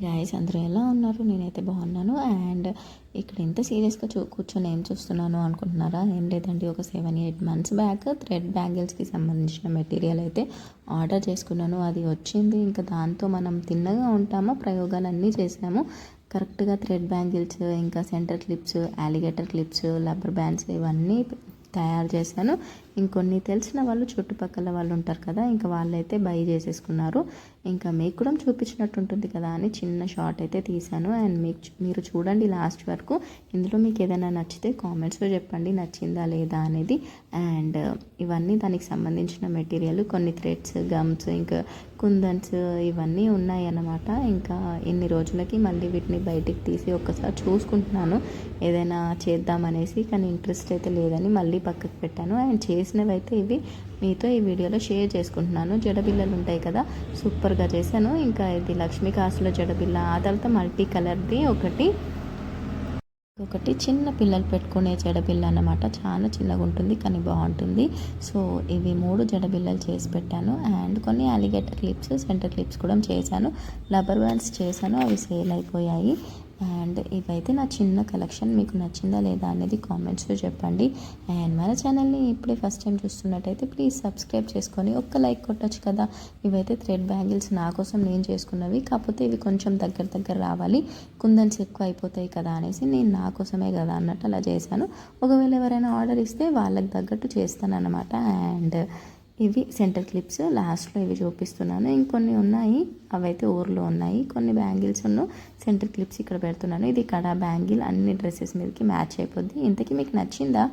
Guys అందరూ ఎలా ఉన్నారు? నేనైతే బాగున్నాను. అండ్ ఇక్కడ ఇంత సీరియస్గా కూర్చొని ఏం చూస్తున్నాను అనుకుంటున్నారా? ఏం లేదండి, ఒక 7-8 మంత్స్ బ్యాక్ థ్రెడ్ బ్యాంగిల్స్కి సంబంధించిన మెటీరియల్ అయితే ఆర్డర్ చేసుకున్నాను. అది వచ్చింది. ఇంకా దాంతో మనం తిన్నగా ఉంటామా, ప్రయోగాలన్నీ చేసాము. కరెక్ట్గా థ్రెడ్ బ్యాంగిల్స్, ఇంకా centre clips, alligator clips, rubber bands ఇవన్నీ తయారు చేశాను. ఇంకొన్ని తెలిసిన వాళ్ళు చుట్టుపక్కల వాళ్ళు ఉంటారు కదా, ఇంకా వాళ్ళైతే బై చేసేసుకున్నారు. ఇంకా మీకు కూడా చూపించినట్టు ఉంటుంది కదా అని చిన్న షార్ట్ అయితే తీశాను. అండ్ మీరు చూడండి లాస్ట్ వరకు. ఇందులో మీకు ఏదైనా నచ్చితే కామెంట్స్లో చెప్పండి నచ్చిందా లేదా అనేది. అండ్ ఇవన్నీ దానికి సంబంధించిన మెటీరియల్, కొన్ని థ్రెడ్స్, గమ్స్, ఇంకా కుందన్స్ ఇవన్నీ ఉన్నాయి అన్నమాట. ఇంకా ఇన్ని రోజులకి మళ్ళీ వీటిని బయటికి తీసి ఒక్కసారి చూసుకుంటున్నాను ఏదైనా చేద్దామనేసి. కానీ ఇంట్రెస్ట్ అయితే లేదని మళ్ళీ పక్కకు పెట్టాను. అండ్ చేసినవి అయితే ఇవి మీతో ఈ వీడియోలో షేర్ చేసుకుంటున్నాను. జడబిల్లలు ఉంటాయి కదా, సూపర్గా చేశాను. ఇంకా ఇది లక్ష్మీ కాసుల జడబిల్ల, ఆ తర్వాత మల్టీ కలర్ది ఒకటి చిన్న పిల్లలు పెట్టుకునే జడబిల్ల అన్నమాట. చాలా చిన్నగా ఉంటుంది కానీ బాగుంటుంది. సో ఇవి 3 జడబిల్లలు చేసి పెట్టాను. అండ్ కొన్ని అలిగేటర్ క్లిప్స్, సెంటర్ క్లిప్స్ కూడా చేశాను. రబ్బర్ బ్యాండ్స్ చేశాను, అవి సేల్ అయిపోయాయి. అండ్ ఇవైతే నా చిన్న కలెక్షన్. మీకు నచ్చిందా లేదా అనేది కామెంట్స్లో చెప్పండి. అండ్ మన ఛానల్ని ఇప్పుడే ఫస్ట్ టైం చూస్తున్నట్టయితే ప్లీజ్ సబ్స్క్రైబ్ చేసుకొని ఒక్క లైక్ కొట్టచ్చు కదా. ఇవైతే థ్రెడ్ బ్యాంగిల్స్ నా కోసం నేను చేసుకున్నవి, కాకపోతే ఇవి కొంచెం దగ్గర రావాలి, కుందన్స్ ఎక్కువ అయిపోతాయి కదా అనేసి నేను నా కోసమే కదా అన్నట్టు అలా చేశాను. ఒకవేళ ఎవరైనా ఆర్డర్ ఇస్తే వాళ్ళకి తగ్గట్టు చేస్తాను అన్నమాట. అండ్ ఇవి సెంటర్ క్లిప్స్ లాస్ట్లో ఇవి చూపిస్తున్నాను. ఇంకొన్ని ఉన్నాయి, అవైతే ఊర్లో ఉన్నాయి. కొన్ని బ్యాంగిల్స్ సెంటర్ క్లిప్స్ ఇక్కడ పెడుతున్నాను. ఇది కడా బ్యాంగిల్, అన్ని డ్రెస్సెస్ మీదకి మ్యాచ్ అయిపోద్ది. ఇంతకీ మీకు నచ్చిందా?